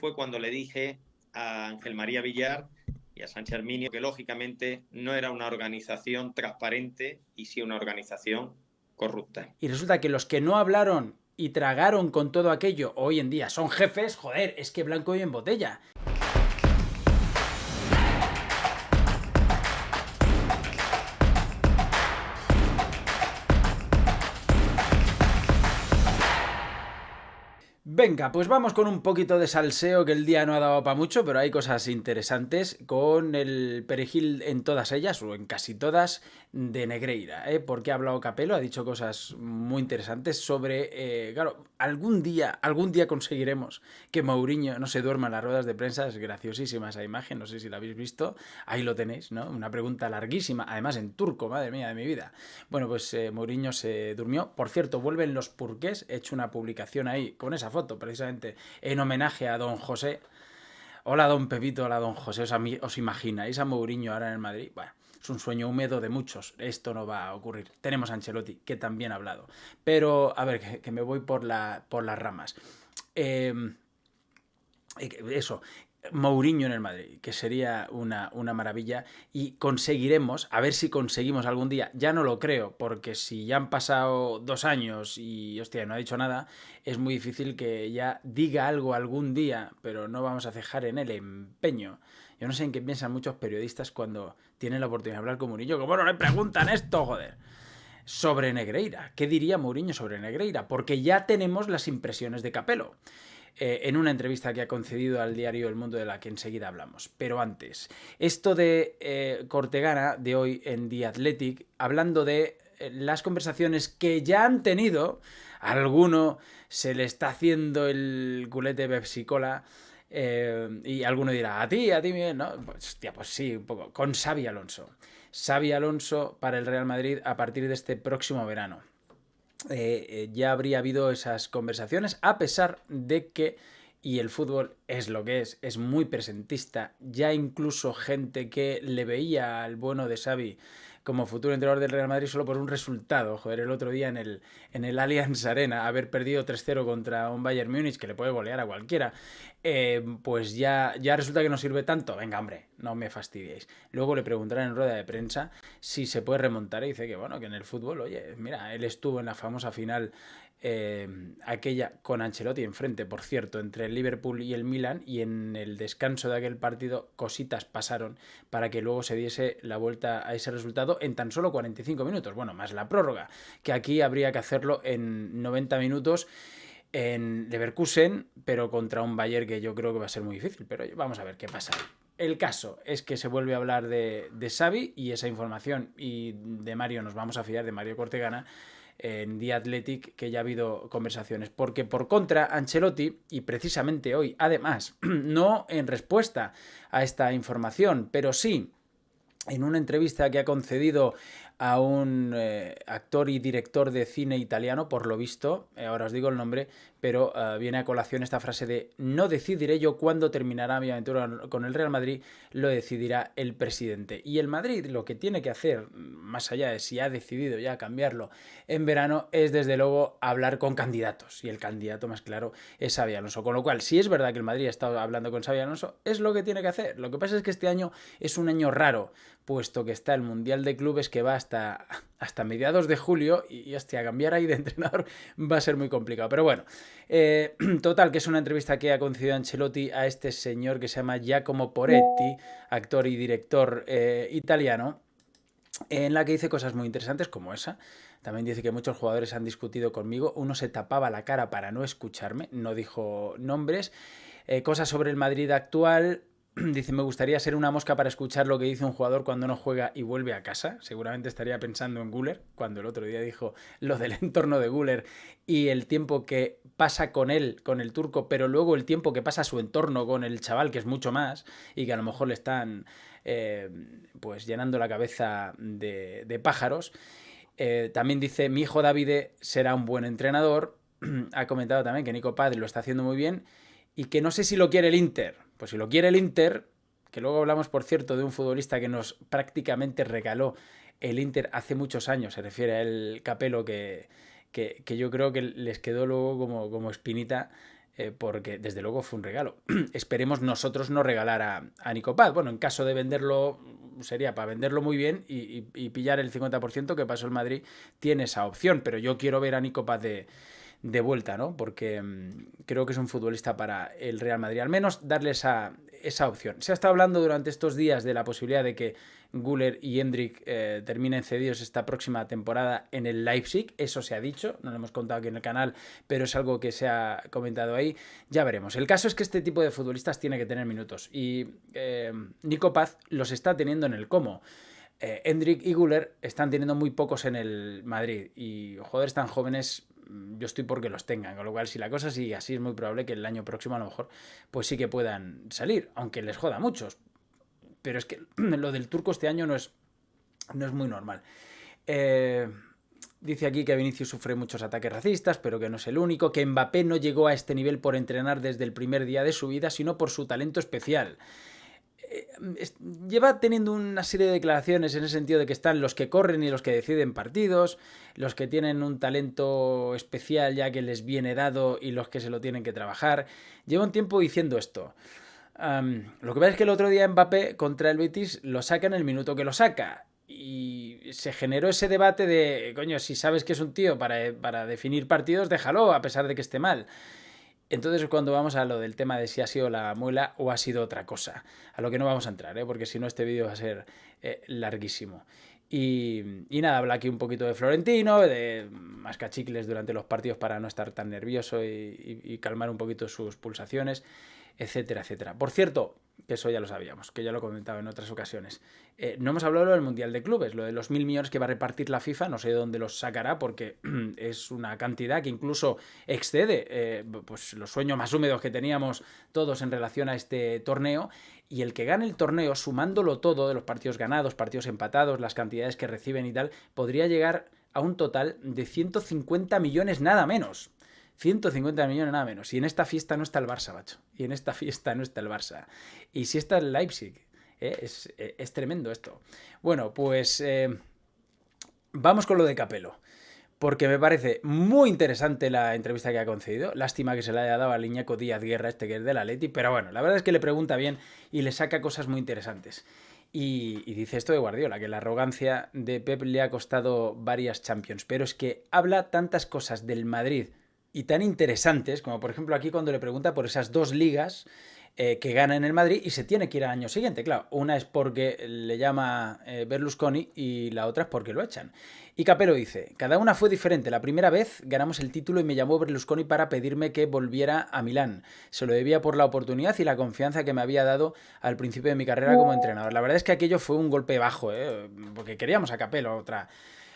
fue cuando le dije a Ángel María Villar y a Sánchez Arminio que lógicamente no era una organización transparente y sí una organización corrupta. Y resulta que los que no hablaron y tragaron con todo aquello hoy en día son jefes, joder, es que blanco y en botella. Venga, pues vamos con un poquito de salseo, que el día no ha dado para mucho, pero hay cosas interesantes con el perejil en todas ellas, o en casi todas, de Negreira, ¿eh? Porque ha hablado Capello, ha dicho cosas muy interesantes sobre, claro, algún día conseguiremos que Mourinho no se duerma en las ruedas de prensa. Es graciosísima esa imagen, no sé si la habéis visto, ahí lo tenéis, ¿no? Una pregunta larguísima, además en turco, madre mía de mi vida. Bueno, pues Mourinho se durmió. Por cierto, vuelven los purqués, he hecho una publicación ahí con esa foto, precisamente en homenaje a don José. Hola don Pepito, hola don José. ¿Os imagináis a Mourinho ahora en el Madrid? Bueno, es un sueño húmedo de muchos. Esto no va a ocurrir. Tenemos a Ancelotti, que también ha hablado. Pero, a ver, que me voy por las ramas. Eso, Mourinho en el Madrid, que sería una maravilla, y conseguiremos, a ver si conseguimos algún día, ya no lo creo, porque si ya han pasado 2 años y, hostia, no ha dicho nada, es muy difícil que ya diga algo algún día, pero no vamos a cejar en el empeño. Yo no sé en qué piensan muchos periodistas cuando tienen la oportunidad de hablar con Mourinho, como no le preguntan esto, joder. Sobre Negreira, ¿qué diría Mourinho sobre Negreira? Porque ya tenemos las impresiones de Capello. En una entrevista que ha concedido al diario El Mundo, de la que enseguida hablamos. Pero antes, esto de Cortegana, de hoy en The Athletic, hablando de las conversaciones que ya han tenido, a alguno se le está haciendo el culete Pepsi Cola, y alguno dirá, a ti, Miguel, ¿no? Pues, hostia, pues sí, un poco, con Xabi Alonso. Xabi Alonso para el Real Madrid a partir de este próximo verano. Ya habría habido esas conversaciones, a pesar de que, y el fútbol es lo que es muy presentista, ya incluso gente que le veía al bueno de Xavi como futuro entrenador del Real Madrid solo por un resultado. Joder, el otro día en el Allianz Arena, haber perdido 3-0 contra un Bayern Múnich que le puede golear a cualquiera, pues ya resulta que no sirve tanto. Venga, hombre, no me fastidiéis. Luego le preguntarán en rueda de prensa si se puede remontar, y dice que bueno, que en el fútbol, oye, mira, él estuvo en la famosa final, aquella con Ancelotti enfrente, por cierto, entre el Liverpool y el Milan, y en el descanso de aquel partido cositas pasaron para que luego se diese la vuelta a ese resultado en tan solo 45 minutos, bueno, más la prórroga, que aquí habría que hacerlo en 90 minutos en Leverkusen, pero contra un Bayern que yo creo que va a ser muy difícil, pero vamos a ver qué pasa. El caso es que se vuelve a hablar de Xavi, y esa información, y de Mario nos vamos a fiar, de Mario Cortegana, en The Athletic, que ya ha habido conversaciones. Porque por contra, Ancelotti, y precisamente hoy, además, no en respuesta a esta información, pero sí en una entrevista que ha concedido a un actor y director de cine italiano, por lo visto, ahora os digo el nombre, pero viene a colación esta frase de: no decidiré yo cuándo terminará mi aventura con el Real Madrid, lo decidirá el presidente. Y el Madrid lo que tiene que hacer, más allá de si ha decidido ya cambiarlo en verano, es desde luego hablar con candidatos, y el candidato más claro es Xabi Alonso. Con lo cual, si es verdad que el Madrid ha estado hablando con Xabi Alonso, es lo que tiene que hacer. Lo que pasa es que este año es un año raro, puesto que está el Mundial de Clubes, que va hasta mediados de julio, y hostia, cambiar ahí de entrenador va a ser muy complicado. Pero bueno, total, que es una entrevista que ha concedido Ancelotti a este señor que se llama Giacomo Poretti, actor y director italiano, en la que dice cosas muy interesantes como esa. También dice que muchos jugadores han discutido conmigo, uno se tapaba la cara para no escucharme, no dijo nombres. Cosas sobre el Madrid actual. Dice: me gustaría ser una mosca para escuchar lo que dice un jugador cuando no juega y vuelve a casa. Seguramente estaría pensando en Güler, cuando el otro día dijo lo del entorno de Güler y el tiempo que pasa con él, con el turco, pero luego el tiempo que pasa a su entorno con el chaval, que es mucho más, y que a lo mejor le están pues llenando la cabeza de pájaros. También dice: mi hijo Davide será un buen entrenador. Ha comentado también que Nico Padre lo está haciendo muy bien, y que no sé si lo quiere el Inter. Pues si lo quiere el Inter, que luego hablamos, por cierto, de un futbolista que nos prácticamente regaló el Inter hace muchos años, se refiere a el Capello, que yo creo que les quedó luego como espinita porque desde luego fue un regalo. Esperemos nosotros no regalar a Nico Paz. Bueno, en caso de venderlo, sería para venderlo muy bien y pillar el 50%, que pasó el Madrid, tiene esa opción, pero yo quiero ver a Nico Paz de vuelta, ¿no? Porque creo que es un futbolista para el Real Madrid, al menos darle esa opción. Se ha estado hablando durante estos días de la posibilidad de que Güler y Hendrik terminen cedidos esta próxima temporada en el Leipzig. Eso se ha dicho, no lo hemos contado aquí en el canal, pero es algo que se ha comentado ahí. Ya veremos. El caso es que este tipo de futbolistas tiene que tener minutos y Nico Paz los está teniendo en el Como. Hendrik y Güler están teniendo muy pocos en el Madrid y jugadores tan jóvenes, yo estoy porque los tengan, con lo cual si la cosa sigue así es muy probable que el año próximo a lo mejor pues sí que puedan salir, aunque les joda a muchos, pero es que lo del turco este año no es muy normal. Dice aquí que Vinicius sufre muchos ataques racistas, pero que no es el único, que Mbappé no llegó a este nivel por entrenar desde el primer día de su vida, sino por su talento especial. Lleva teniendo una serie de declaraciones en ese sentido de que están los que corren y los que deciden partidos, los que tienen un talento especial ya que les viene dado y los que se lo tienen que trabajar. Lleva un tiempo diciendo esto. Lo que pasa es que el otro día Mbappé contra el Betis lo saca en el minuto que lo saca. Y se generó ese debate de, coño, si sabes que es un tío para definir partidos, déjalo, a pesar de que esté mal. Entonces cuando vamos a lo del tema de si ha sido la muela o ha sido otra cosa, a lo que no vamos a entrar, porque si no este vídeo va a ser larguísimo. Y nada, habla aquí un poquito de Florentino, de mascachicles durante los partidos para no estar tan nervioso y calmar un poquito sus pulsaciones, etcétera, etcétera. Por cierto, que eso ya lo sabíamos, que ya lo he comentado en otras ocasiones. No hemos hablado del Mundial de Clubes, lo de los 1.000 millones que va a repartir la FIFA, no sé de dónde los sacará porque es una cantidad que incluso excede pues los sueños más húmedos que teníamos todos en relación a este torneo. Y el que gane el torneo, sumándolo todo de los partidos ganados, partidos empatados, las cantidades que reciben y tal, podría llegar a un total de 150 millones nada menos. 150 millones nada menos. Y en esta fiesta no está el Barça, macho. Y en esta fiesta no está el Barça. Y sí está el Leipzig. Es tremendo esto. Bueno, pues vamos con lo de Capello. Porque me parece muy interesante la entrevista que ha concedido. Lástima que se le haya dado a Iñaki Díaz Guerra, que es del Atleti. Pero bueno, la verdad es que le pregunta bien y le saca cosas muy interesantes. Y dice esto de Guardiola, que la arrogancia de Pep le ha costado varias Champions. Pero es que habla tantas cosas del Madrid y tan interesantes, como por ejemplo aquí cuando le pregunta por esas dos ligas que gana en el Madrid y se tiene que ir al año siguiente. Claro, una es porque le llama Berlusconi y la otra es porque lo echan. Y Capello dice, cada una fue diferente. La primera vez ganamos el título y me llamó Berlusconi para pedirme que volviera a Milán. Se lo debía por la oportunidad y la confianza que me había dado al principio de mi carrera como entrenador. La verdad es que aquello fue un golpe bajo, porque queríamos a Capello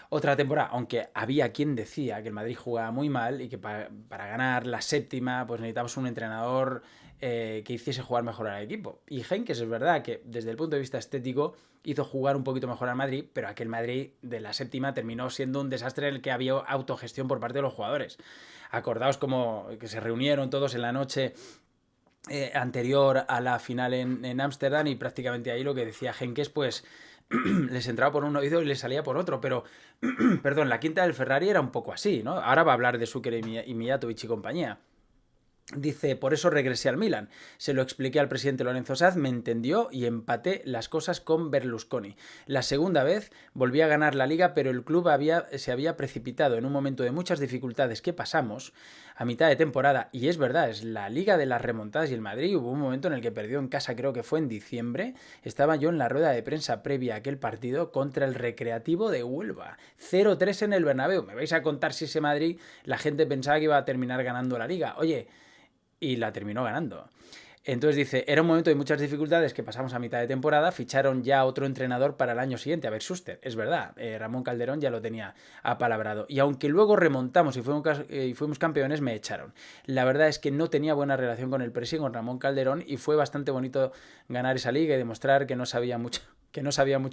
otra temporada, aunque había quien decía que el Madrid jugaba muy mal y que para ganar la séptima pues necesitábamos un entrenador que hiciese jugar mejor al equipo. Y Heynckes es verdad que desde el punto de vista estético hizo jugar un poquito mejor al Madrid, pero aquel Madrid de la séptima terminó siendo un desastre en el que había autogestión por parte de los jugadores. Acordaos como que se reunieron todos en la noche anterior a la final en Ámsterdam y prácticamente ahí lo que decía Heynckes pues les entraba por un oído y les salía por otro, pero perdón, la quinta del Ferrari era un poco así, ¿no? Ahora va a hablar de Zucker y Mijatovic y compañía. Dice, por eso regresé al Milan. Se lo expliqué al presidente Lorenzo Saz, me entendió y empaté las cosas con Berlusconi. La segunda vez volví a ganar la liga, pero el club se había precipitado en un momento de muchas dificultades que pasamos a mitad de temporada. Y es verdad, es la liga de las remontadas y el Madrid. Hubo un momento en el que perdió en casa, creo que fue en diciembre. Estaba yo en la rueda de prensa previa a aquel partido contra el Recreativo de Huelva. 0-3 en el Bernabéu. Me vais a contar si ese Madrid la gente pensaba que iba a terminar ganando la liga. Oye, y la terminó ganando. Entonces dice, era un momento de muchas dificultades que pasamos a mitad de temporada, ficharon ya otro entrenador para el año siguiente, a ver, Schuster, es verdad, Ramón Calderón ya lo tenía apalabrado, y aunque luego remontamos y fuimos campeones, me echaron. La verdad es que no tenía buena relación con el presi, con Ramón Calderón, y fue bastante bonito ganar esa liga y demostrar que no sabía mucho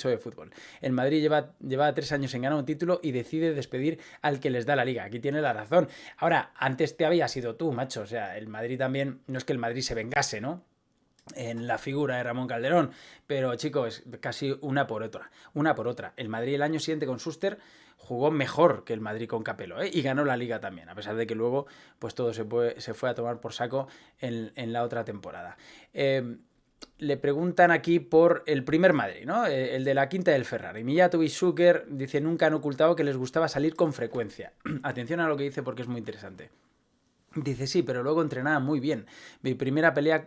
de fútbol. El Madrid lleva 3 años en ganar un título y decide despedir al que les da la liga. Aquí tiene la razón. Ahora, antes te había sido tú, macho. O sea, el Madrid también, no es que el Madrid se vengase, ¿no? En la figura de Ramón Calderón, pero chicos, casi una por otra. El Madrid el año siguiente con Schuster jugó mejor que el Madrid con Capello, ¿eh? Y ganó la Liga también, a pesar de que luego pues todo se fue a tomar por saco en la otra temporada. Le preguntan aquí por el primer Madrid, ¿no? El de la quinta del Ferrari. Mijatovic, Zucker, dice, nunca han ocultado que les gustaba salir con frecuencia. Atención a lo que dice porque es muy interesante. Dice, sí, pero luego entrenaba muy bien. Mi primera pelea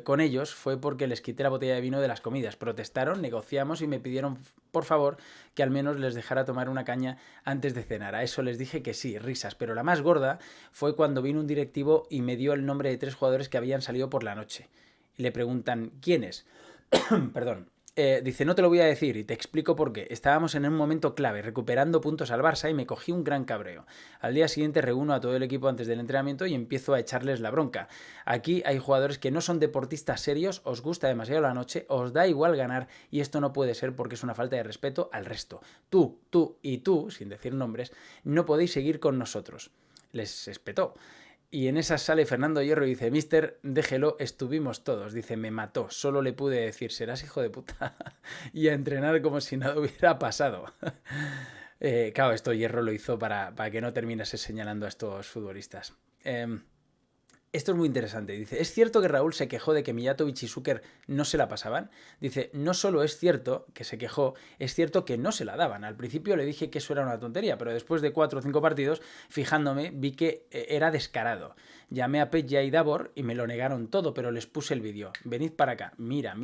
con ellos fue porque les quité la botella de vino de las comidas. Protestaron, negociamos y me pidieron, por favor, que al menos les dejara tomar una caña antes de cenar. A eso les dije que sí, risas. Pero la más gorda fue cuando vino un directivo y me dio el nombre de 3 jugadores que habían salido por la noche. Y le preguntan, ¿quiénes? Perdón. Dice, no te lo voy a decir y te explico por qué. Estábamos en un momento clave, recuperando puntos al Barça y me cogí un gran cabreo. Al día siguiente reúno a todo el equipo antes del entrenamiento y empiezo a echarles la bronca. Aquí hay jugadores que no son deportistas serios, os gusta demasiado la noche, os da igual ganar y esto no puede ser porque es una falta de respeto al resto. Tú y tú, sin decir nombres, no podéis seguir con nosotros. Les espetó. Y en esa sale Fernando Hierro y dice, mister, déjelo, estuvimos todos. Dice, me mató, solo le pude decir, serás hijo de puta. Y a entrenar como si nada hubiera pasado. Claro, esto Hierro lo hizo para que no terminase señalando a estos futbolistas. Esto es muy interesante. Dice, ¿es cierto que Raúl se quejó de que Mijatovic y Zucker no se la pasaban? Dice, no solo es cierto que se quejó, es cierto que no se la daban. Al principio le dije que eso era una tontería, pero después de 4 o 5 partidos, fijándome, vi que era descarado. Llamé a Petja y Davor y me lo negaron todo, pero les puse el vídeo. Venid para acá. Mira.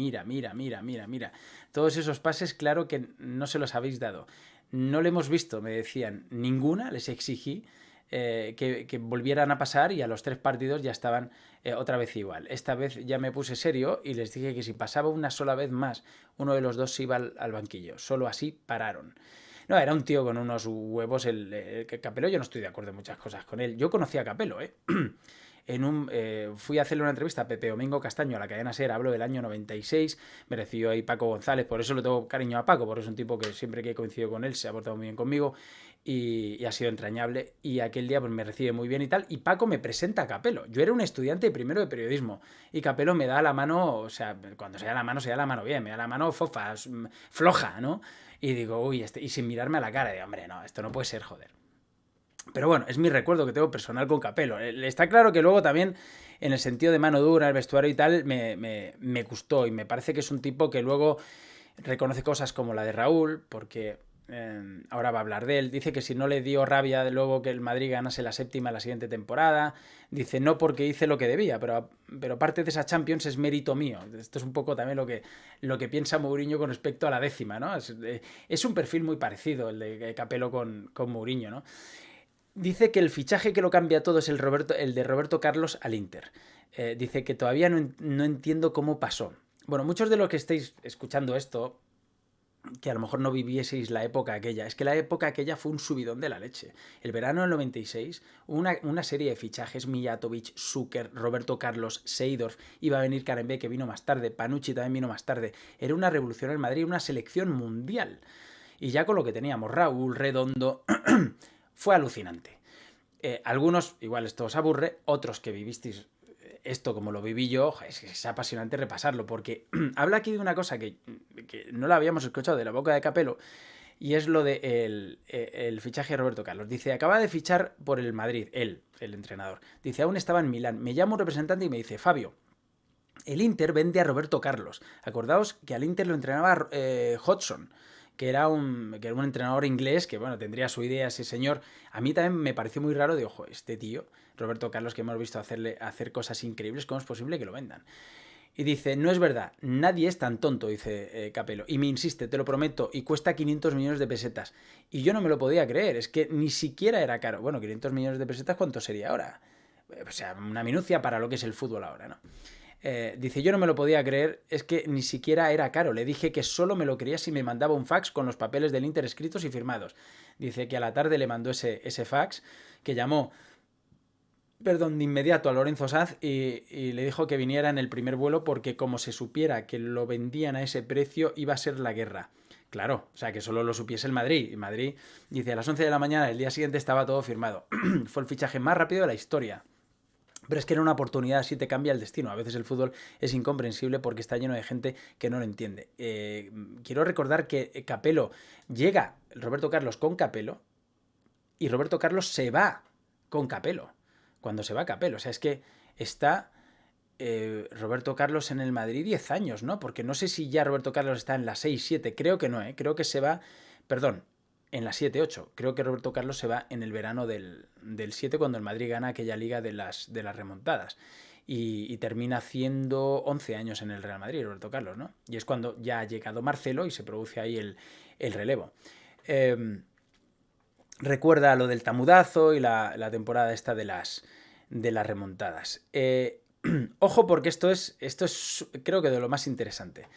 Todos esos pases, claro que no se los habéis dado. No le hemos visto, me decían. Ninguna, les exigí. Que volvieran a pasar y a los 3 partidos ya estaban otra vez igual. Esta vez ya me puse serio y les dije que si pasaba una sola vez más, uno de los dos se iba al banquillo. Solo así pararon. No, era un tío con unos huevos. Capello, yo no estoy de acuerdo en muchas cosas con él. Yo conocí a Capello, fui a hacerle una entrevista a Pepe Domingo Castaño a la cadena SER, hablo del año 96, me recibió ahí Paco González, por eso le tengo cariño a Paco, porque es un tipo que siempre que he coincidido con él se ha portado muy bien conmigo y ha sido entrañable, y aquel día pues me recibe muy bien y tal, y Paco me presenta a Capello. Yo era un estudiante primero de periodismo y Capello me da la mano, o sea, cuando se da la mano bien, me da la mano floja, ¿no? Y digo, uy, y sin mirarme a la cara, digo, hombre, no, esto no puede ser, joder. Pero bueno, es mi recuerdo que tengo personal con Capello. Está claro que luego también, en el sentido de mano dura, el vestuario y tal, me gustó. Y me parece que es un tipo que luego reconoce cosas como la de Raúl, porque ahora va a hablar de él. Dice que si no le dio rabia luego que el Madrid ganase la 7ª la siguiente temporada. Dice, no porque hice lo que debía, pero parte de esa Champions es mérito mío. Esto es un poco también lo que piensa Mourinho con respecto a la 10ª, ¿no? Es un perfil muy parecido el de Capello con Mourinho, ¿no? Dice que el fichaje que lo cambia todo es el de Roberto Carlos al Inter. Dice que todavía no entiendo cómo pasó. Bueno, muchos de los que estáis escuchando esto, que a lo mejor no vivieseis la época aquella, es que la época aquella fue un subidón de la leche. El verano del 96, una serie de fichajes, Mijatovic, Zucker, Roberto Carlos, Seedorf, iba a venir Karembé, que vino más tarde, Panucci también vino más tarde. Era una revolución en Madrid, una selección mundial. Y ya con lo que teníamos, Raúl, Redondo... Fue alucinante. Algunos, igual esto os aburre, otros que vivisteis esto como lo viví yo, es apasionante repasarlo, porque habla aquí de una cosa que no la habíamos escuchado de la boca de Capello, y es lo de el fichaje de Roberto Carlos. Dice, acaba de fichar por el Madrid, él, el entrenador. Dice, aún estaba en Milán. Me llama un representante y me dice, Fabio, el Inter vende a Roberto Carlos. Acordaos que al Inter lo entrenaba Hodgson, que era un entrenador inglés, que bueno, tendría su idea ese señor. A mí también me pareció muy raro, de ojo, este tío, Roberto Carlos, que hemos visto hacer cosas increíbles, ¿cómo es posible que lo vendan? Y dice, no es verdad, nadie es tan tonto, dice Capello. Y me insiste, te lo prometo, y cuesta 500 millones de pesetas. Y yo no me lo podía creer, es que ni siquiera era caro. Bueno, 500 millones de pesetas, ¿cuánto sería ahora? O sea, una minucia para lo que es el fútbol ahora, ¿no? Dice, yo no me lo podía creer, es que ni siquiera era caro. Le dije que solo me lo creía si me mandaba un fax con los papeles del Inter escritos y firmados. Dice que a la tarde le mandó ese fax, que llamó, de inmediato a Lorenzo Sanz y le dijo que viniera en el primer vuelo porque como se supiera que lo vendían a ese precio iba a ser la guerra. Claro, o sea, que solo lo supiese el Madrid. Y Madrid, dice, a las 11 de la mañana, el día siguiente estaba todo firmado. Fue el fichaje más rápido de la historia. Pero es que era una oportunidad, así te cambia el destino. A veces el fútbol es incomprensible porque está lleno de gente que no lo entiende. Quiero recordar que Capello llega, Roberto Carlos con Capello, y Roberto Carlos se va con Capello. Cuando se va Capello. O sea, es que está Roberto Carlos en el Madrid 10 años, ¿no? Porque no sé si ya Roberto Carlos está en la 6-7. Creo que no, ¿eh? Creo que se va, perdón, en la 7-8. Creo que Roberto Carlos se va en el verano del 7 cuando el Madrid gana aquella liga de las remontadas. Y termina haciendo 11 años en el Real Madrid, Roberto Carlos, ¿no? Y es cuando ya ha llegado Marcelo y se produce ahí el relevo. Recuerda lo del tamudazo y la temporada esta de las remontadas. Ojo, porque esto es creo que de lo más interesante.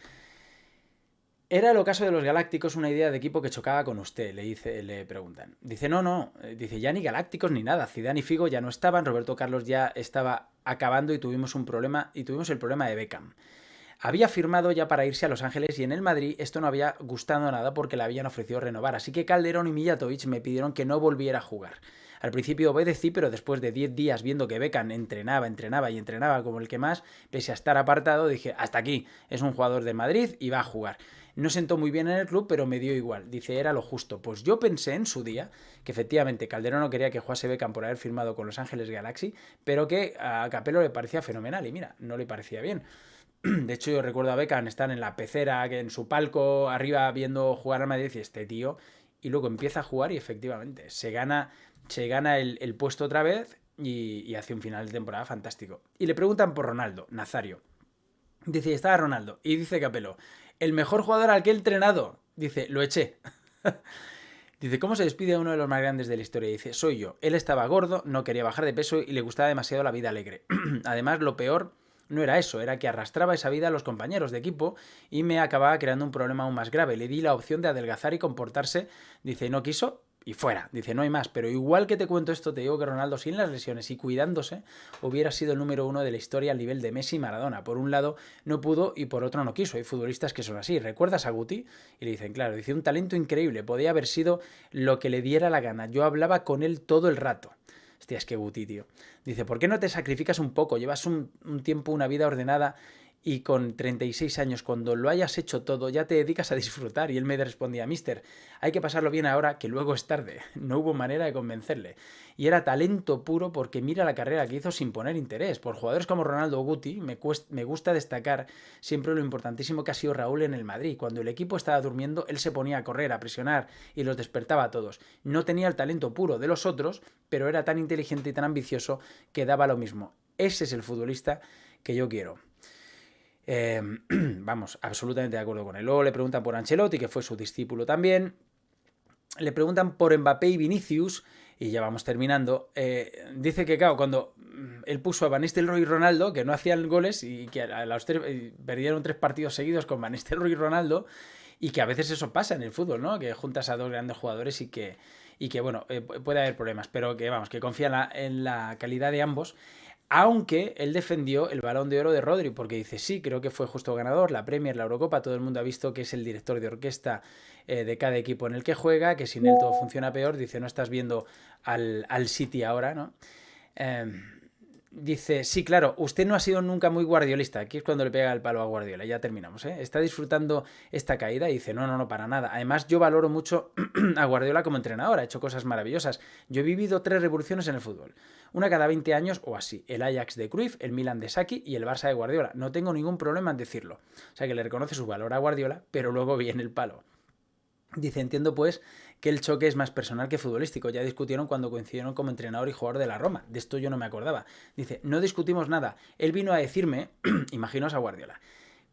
¿Era el ocaso de los Galácticos una idea de equipo que chocaba con usted? Le preguntan. Dice, no. Dice, ya ni Galácticos ni nada. Zidane y Figo ya no estaban, Roberto Carlos ya estaba acabando y tuvimos un problema, y tuvimos el problema de Beckham. Había firmado ya para irse a Los Ángeles y en el Madrid esto no había gustado nada porque le habían ofrecido renovar. Así que Calderón y Mijatovic me pidieron que no volviera a jugar. Al principio obedecí, pero después de 10 días viendo que Beckham entrenaba como el que más, pese a estar apartado, dije, hasta aquí, es un jugador de Madrid y va a jugar. No sentó muy bien en el club, pero me dio igual. Dice, era lo justo. Pues yo pensé en su día que efectivamente Calderón no quería que jugase Beckham por haber firmado con Los Ángeles Galaxy, pero que a Capello le parecía fenomenal. Y mira, no le parecía bien. De hecho, yo recuerdo a Beckham estar en la pecera, que en su palco, arriba viendo jugar al Madrid, y este tío, y luego empieza a jugar y efectivamente se gana el puesto otra vez y hace un final de temporada fantástico. Y le preguntan por Ronaldo, Nazario. Dice, estaba Ronaldo. Y dice Capello, el mejor jugador al que he entrenado. Dice, lo eché. Dice, ¿cómo se despide a uno de los más grandes de la historia? Dice, soy yo. Él estaba gordo, no quería bajar de peso y le gustaba demasiado la vida alegre. Además, lo peor no era eso, era que arrastraba esa vida a los compañeros de equipo y me acababa creando un problema aún más grave. Le di la opción de adelgazar y comportarse. Dice, no quiso y fuera. Dice, no hay más. Pero igual que te cuento esto, te digo que Ronaldo sin las lesiones y cuidándose hubiera sido el número 1 de la historia al nivel de Messi y Maradona. Por un lado no pudo y por otro no quiso. Hay futbolistas que son así. ¿Recuerdas a Guti? Y le dicen, claro, dice, un talento increíble. Podía haber sido lo que le diera la gana. Yo hablaba con él todo el rato. Hostia, es que Guti, tío. Dice, ¿por qué no te sacrificas un poco? Llevas un tiempo, una vida ordenada y con 36 años, cuando lo hayas hecho todo, ya te dedicas a disfrutar. Y él me respondía, mister, hay que pasarlo bien ahora, que luego es tarde. No hubo manera de convencerle. Y era talento puro porque mira la carrera que hizo sin poner interés. Por jugadores como Ronaldo o Guti, me gusta destacar siempre lo importantísimo que ha sido Raúl en el Madrid. Cuando el equipo estaba durmiendo, él se ponía a correr, a presionar y los despertaba a todos. No tenía el talento puro de los otros, pero era tan inteligente y tan ambicioso que daba lo mismo. Ese es el futbolista que yo quiero. Vamos, absolutamente de acuerdo con él. Luego le preguntan por Ancelotti, que fue su discípulo también. Le preguntan por Mbappé y Vinicius, y ya vamos terminando. Dice que, claro, cuando él puso a Van Nistelrooy y Ronaldo, que no hacían goles y que a los perdieron 3 partidos seguidos con Van Nistelrooy y Ronaldo, y que a veces eso pasa en el fútbol, ¿no? Que juntas a 2 grandes jugadores y que bueno, puede haber problemas, pero que vamos, que confía en la calidad de ambos. Aunque él defendió el Balón de Oro de Rodri, porque dice, sí, creo que fue justo ganador, la Premier, la Eurocopa, todo el mundo ha visto que es el director de orquesta de cada equipo en el que juega, que sin él todo funciona peor. Dice, no estás viendo al City ahora, ¿no? Dice, sí, claro, usted no ha sido nunca muy guardiolista. Aquí es cuando le pega el palo a Guardiola. Ya terminamos, ¿eh? Está disfrutando esta caída y dice, no, para nada. Además, yo valoro mucho a Guardiola como entrenador. Ha hecho cosas maravillosas. Yo he vivido 3 revoluciones en el fútbol. Una cada 20 años o así. El Ajax de Cruyff, el Milan de Sacchi y el Barça de Guardiola. No tengo ningún problema en decirlo. O sea, que le reconoce su valor a Guardiola, pero luego viene el palo. Dice, entiendo pues que el choque es más personal que futbolístico. Ya discutieron cuando coincidieron como entrenador y jugador de la Roma. De esto yo no me acordaba. Dice, no discutimos nada. Él vino a decirme, imaginaos a Guardiola,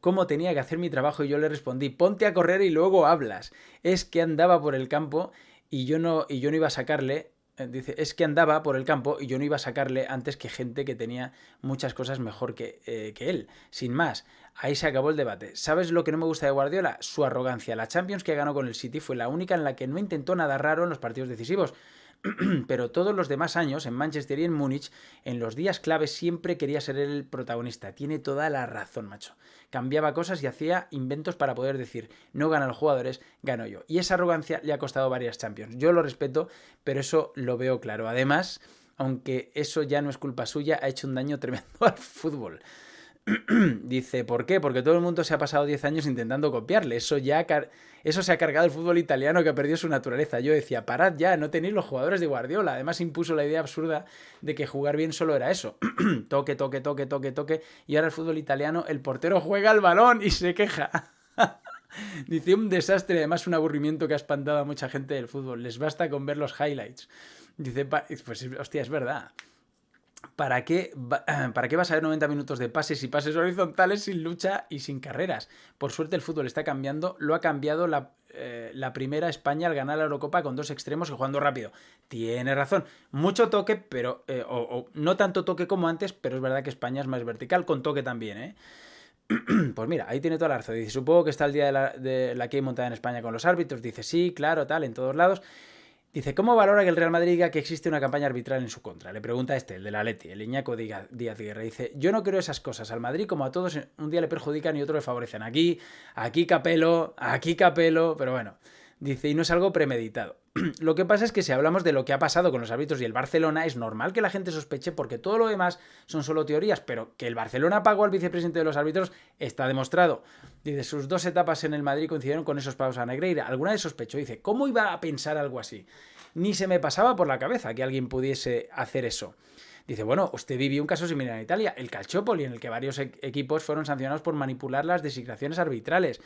cómo tenía que hacer mi trabajo y yo le respondí, ponte a correr y luego hablas. Es que andaba por el campo y yo no iba a sacarle. Dice, es que andaba por el campo y yo no iba a sacarle antes que gente que tenía muchas cosas mejor que él. Sin más, ahí se acabó el debate. ¿Sabes lo que no me gusta de Guardiola? Su arrogancia. La Champions que ganó con el City fue la única en la que no intentó nada raro en los partidos decisivos. Pero todos los demás años, en Manchester y en Múnich, en los días claves siempre quería ser el protagonista. Tiene toda la razón, macho. Cambiaba cosas y hacía inventos para poder decir, no ganan los jugadores, gano yo. Y esa arrogancia le ha costado varias Champions. Yo lo respeto, pero eso lo veo claro. Además, aunque eso ya no es culpa suya, ha hecho un daño tremendo al fútbol. Dice, ¿por qué? Porque todo el mundo se ha pasado 10 años intentando copiarle. Eso se ha cargado el fútbol italiano, que ha perdido su naturaleza. Yo decía, parad ya, no tenéis los jugadores de Guardiola. Además impuso la idea absurda de que jugar bien solo era eso. Toque, toque, toque, toque, toque. Y ahora el fútbol italiano, el portero juega al balón y se queja. Dice, un desastre, además un aburrimiento que ha espantado a mucha gente del fútbol. Les basta con ver los highlights. Dice, pues hostia, es verdad. ¿Para qué vas a ver 90 minutos de pases y pases horizontales sin lucha y sin carreras? Por suerte el fútbol está cambiando. Lo ha cambiado la primera España al ganar la Eurocopa con 2 extremos y jugando rápido. Tiene razón. Mucho toque, pero no tanto toque como antes, pero es verdad que España es más vertical, con toque también, ¿eh? Pues mira, ahí tiene toda la razón. Dice, supongo que está el día de la que hay montada en España con los árbitros. Dice, sí, claro, tal, en todos lados. Dice, ¿cómo valora que el Real Madrid diga que existe una campaña arbitral en su contra? Le pregunta el del Atleti, el Iñaco Díaz Guerra. Dice, yo no creo esas cosas. Al Madrid, como a todos, un día le perjudican y otro le favorecen. Aquí Capello, pero bueno. Dice, y no es algo premeditado. Lo que pasa es que si hablamos de lo que ha pasado con los árbitros y el Barcelona, es normal que la gente sospeche porque todo lo demás son solo teorías, pero que el Barcelona pagó al vicepresidente de los árbitros está demostrado. Dice, sus 2 etapas en el Madrid coincidieron con esos pagos a Negreira. Alguna vez sospechó, dice, ¿cómo iba a pensar algo así? Ni se me pasaba por la cabeza que alguien pudiese hacer eso. Dice, bueno, usted vivió un caso similar en Italia, el Calciopoli, en el que varios equipos fueron sancionados por manipular las designaciones arbitrales.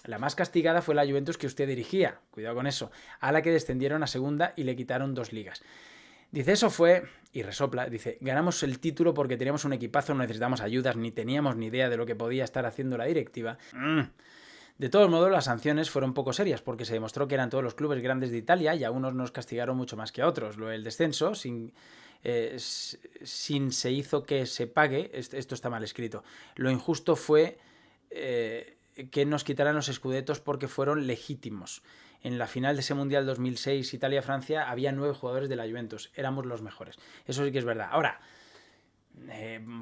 La más castigada fue la Juventus que usted dirigía, cuidado con eso, a la que descendieron a segunda y le quitaron 2 ligas. Dice, eso fue, y resopla, dice, ganamos el título porque teníamos un equipazo, no necesitamos ayudas, ni teníamos ni idea de lo que podía estar haciendo la directiva. De todos modos, las sanciones fueron poco serias porque se demostró que eran todos los clubes grandes de Italia y a unos nos castigaron mucho más que a otros. Lo del descenso, sin se hizo que se pague, esto está mal escrito. Lo injusto fue que nos quitaran los escudetos porque fueron legítimos. En la final de ese Mundial 2006 Italia-Francia había 9 jugadores de la Juventus, éramos los mejores. Eso sí que es verdad. Ahora,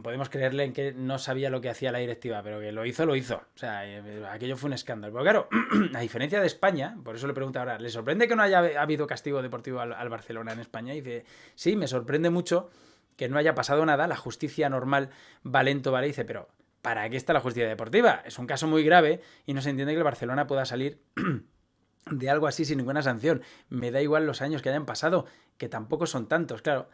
podemos creerle en que no sabía lo que hacía la directiva, pero que lo hizo. O sea, aquello fue un escándalo. Pero claro, a diferencia de España, por eso le pregunto ahora, ¿le sorprende que no haya habido castigo deportivo al Barcelona en España? Y dice, sí, me sorprende mucho que no haya pasado nada, la justicia normal va lento, vale, dice, pero ¿para qué está la justicia deportiva? Es un caso muy grave y no se entiende que el Barcelona pueda salir de algo así sin ninguna sanción. Me da igual los años que hayan pasado, que tampoco son tantos, claro.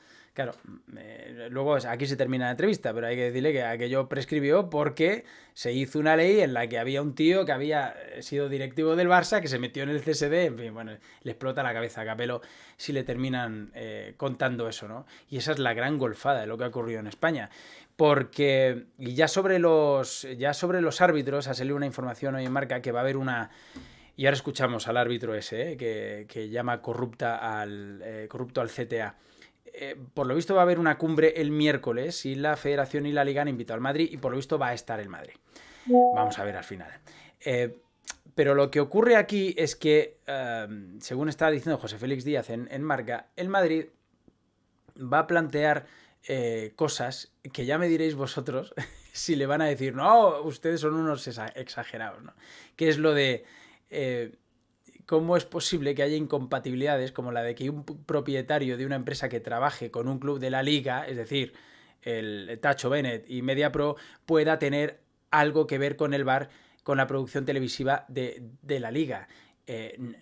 Luego aquí se termina la entrevista, pero hay que decirle que aquello prescribió porque se hizo una ley en la que había un tío que había sido directivo del Barça, que se metió en el CSD, en fin, bueno, le explota la cabeza a Capello si le terminan contando eso, ¿no? Y esa es la gran golfada de lo que ha ocurrido en España. Porque, y ya sobre los árbitros, ha salido una información hoy en Marca que va a haber una... Y ahora escuchamos al árbitro ese, que llama corrupto al CTA. Por lo visto va a haber una cumbre el miércoles y la Federación y la Liga han invitado al Madrid y por lo visto va a estar el Madrid. Vamos a ver al final. Pero lo que ocurre aquí es que, según está diciendo José Félix Díaz en Marca, el Madrid va a plantear cosas que ya me diréis vosotros si le van a decir, no, ustedes son unos exagerados, ¿no? Que es lo de... ¿Cómo es posible que haya incompatibilidades como la de que un propietario de una empresa que trabaje con un club de la liga, es decir, el Tacho Bennett y MediaPro, pueda tener algo que ver con el VAR, con la producción televisiva de la liga?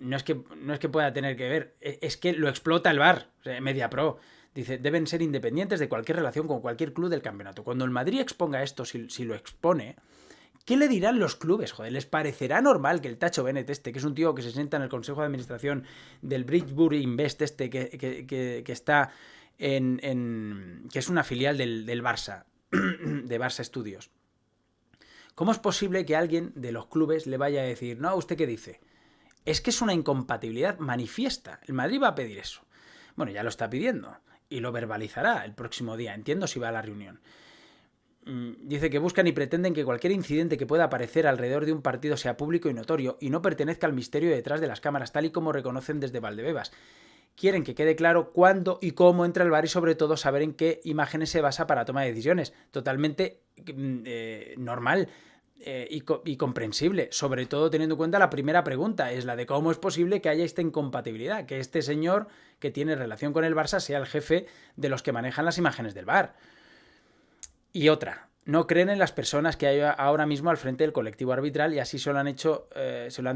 No es que pueda tener que ver, es que lo explota el VAR, MediaPro. Dice, deben ser independientes de cualquier relación con cualquier club del campeonato. Cuando el Madrid exponga esto, si lo expone... ¿Qué le dirán los clubes? Joder, ¿les parecerá normal que el Tacho Bennett que es un tío que se sienta en el consejo de administración del Bridgebury Invest que está que es una filial del Barça, de Barça Studios? ¿Cómo es posible que alguien de los clubes le vaya a decir, no, ¿usted qué dice? Es que es una incompatibilidad manifiesta. El Madrid va a pedir eso. Bueno, ya lo está pidiendo y lo verbalizará el próximo día. Entiendo si va a la reunión. Dice que buscan y pretenden que cualquier incidente que pueda aparecer alrededor de un partido sea público y notorio y no pertenezca al misterio detrás de las cámaras, tal y como reconocen desde Valdebebas. Quieren que quede claro cuándo y cómo entra el VAR y sobre todo saber en qué imágenes se basa para toma de decisiones. Totalmente normal. y comprensible, sobre todo teniendo en cuenta la primera pregunta, es la de cómo es posible que haya esta incompatibilidad, que este señor que tiene relación con el Barça sea el jefe de los que manejan las imágenes del VAR. Y otra, no creen en las personas que hay ahora mismo al frente del colectivo arbitral y así se lo han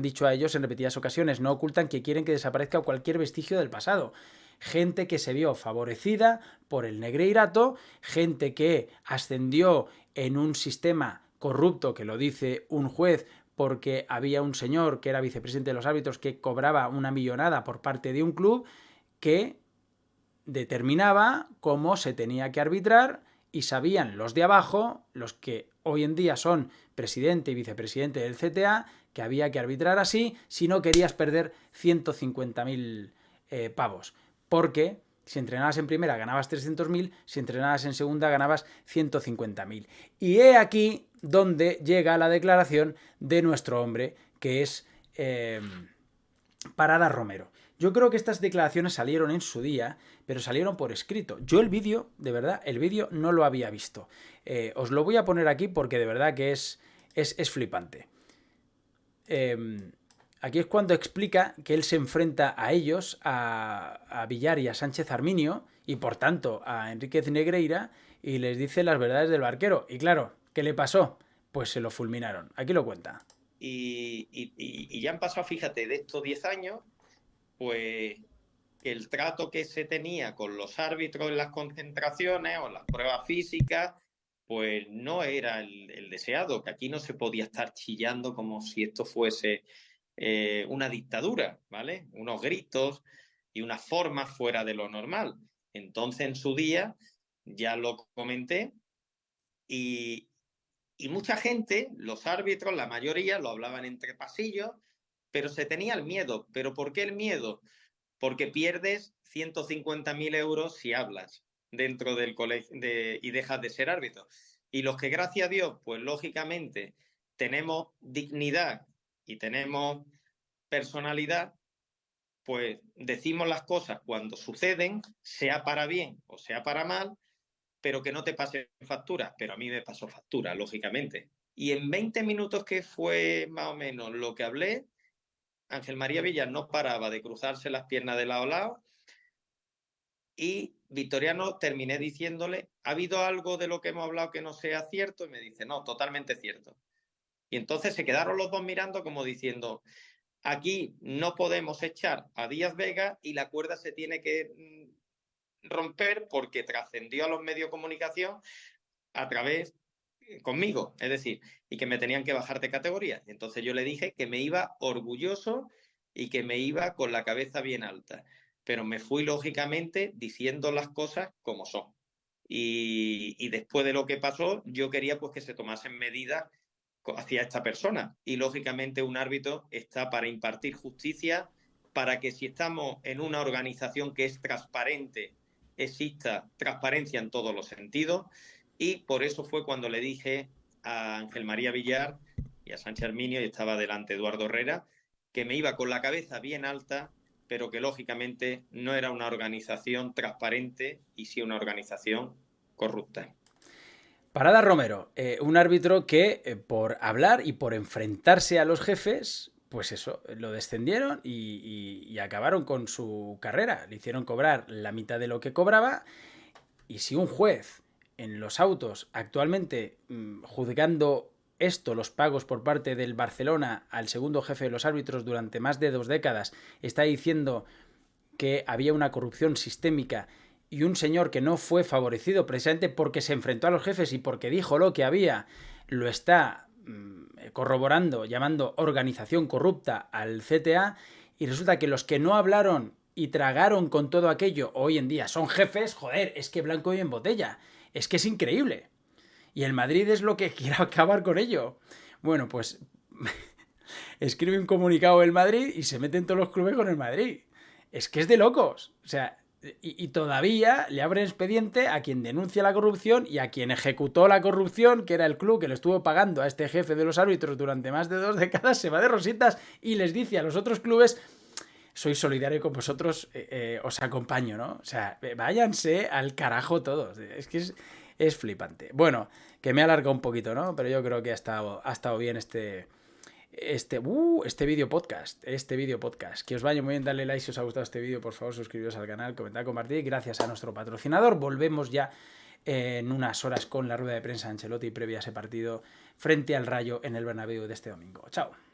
dicho a ellos en repetidas ocasiones. No ocultan que quieren que desaparezca cualquier vestigio del pasado. Gente que se vio favorecida por el Negreirato, gente que ascendió en un sistema corrupto, que lo dice un juez, porque había un señor que era vicepresidente de los árbitros que cobraba una millonada por parte de un club que determinaba cómo se tenía que arbitrar y sabían los de abajo, los que hoy en día son presidente y vicepresidente del CTA, que había que arbitrar así si no querías perder 150.000 pavos. Porque si entrenabas en primera ganabas 300.000, si entrenabas en segunda ganabas 150.000. Y he aquí donde llega la declaración de nuestro hombre, que es Parada Romero. Yo creo que estas declaraciones salieron en su día, pero salieron por escrito. Yo el vídeo, de verdad, el vídeo no lo había visto. Os lo voy a poner aquí porque de verdad que es flipante. Aquí es cuando explica que él se enfrenta a ellos, a Villar y a Sánchez Arminio, y por tanto a Enríquez Negreira, y les dice las verdades del barquero. Y claro, ¿qué le pasó? Pues se lo fulminaron. Aquí lo cuenta. Y ya han pasado, fíjate, de estos 10 años, pues el trato que se tenía con los árbitros en las concentraciones o en las pruebas físicas, pues no era el deseado, que aquí no se podía estar chillando como si esto fuese una dictadura, ¿vale? Unos gritos y unas formas fuera de lo normal. Entonces, en su día, ya lo comenté, y mucha gente, los árbitros, la mayoría, lo hablaban entre pasillos, pero se tenía el miedo. ¿Pero por qué el miedo? Porque pierdes 150.000 euros si hablas dentro del colegio y dejas de ser árbitro. Y los que, gracias a Dios, pues lógicamente tenemos dignidad y tenemos personalidad, pues decimos las cosas cuando suceden, sea para bien o sea para mal, pero que no te pase factura. Pero a mí me pasó factura, lógicamente. Y en 20 minutos, que fue más o menos lo que hablé, Ángel María Villar no paraba de cruzarse las piernas de lado a lado, y Victoriano terminé diciéndole, ¿ha habido algo de lo que hemos hablado que no sea cierto? Y me dice, no, totalmente cierto. Y entonces se quedaron los dos mirando como diciendo, aquí no podemos echar a Díaz Vega y la cuerda se tiene que romper porque trascendió a los medios de comunicación a través conmigo, es decir, y que me tenían que bajar de categoría. Entonces yo le dije que me iba orgulloso y que me iba con la cabeza bien alta, pero me fui lógicamente diciendo las cosas como son. Y después de lo que pasó, yo quería pues que se tomasen medidas hacia esta persona, y lógicamente un árbitro está para impartir justicia, para que si estamos en una organización que es transparente, exista transparencia en todos los sentidos. Y por eso fue cuando le dije a Ángel María Villar y a Sánchez Arminio, y estaba delante Eduardo Herrera, que me iba con la cabeza bien alta, pero que lógicamente no era una organización transparente y sí una organización corrupta. Parada Romero, un árbitro que por hablar y por enfrentarse a los jefes, pues eso, lo descendieron y acabaron con su carrera. Le hicieron cobrar la mitad de lo que cobraba, y si un juez en los autos actualmente juzgando esto, los pagos por parte del Barcelona al segundo jefe de los árbitros durante más de 2 décadas, está diciendo que había una corrupción sistémica, y un señor que no fue favorecido precisamente porque se enfrentó a los jefes y porque dijo lo que había, lo está corroborando, llamando organización corrupta al CTA, y resulta que los que no hablaron y tragaron con todo aquello hoy en día son jefes. Joder, es que blanco y en botella, es que es increíble. Y el Madrid es lo que quiere acabar con ello. Bueno, pues escribe un comunicado el Madrid y se meten todos los clubes con el Madrid. Es que es de locos. O sea, y todavía le abren expediente a quien denuncia la corrupción y a quien ejecutó la corrupción, que era el club que le estuvo pagando a este jefe de los árbitros durante más de 2 décadas. Se va de rositas y les dice a los otros clubes: soy solidario con vosotros, os acompaño, ¿no? O sea, váyanse al carajo todos. Es que Es flipante. Bueno, que me alarga un poquito, ¿no? Pero yo creo que ha estado bien este vídeo podcast. Que os vaya muy bien, darle like si os ha gustado este vídeo, por favor, suscribiros al canal, comentar, compartir. Gracias a nuestro patrocinador. Volvemos ya en unas horas con la rueda de prensa de Ancelotti previa a ese partido frente al Rayo en el Bernabéu de este domingo. Chao.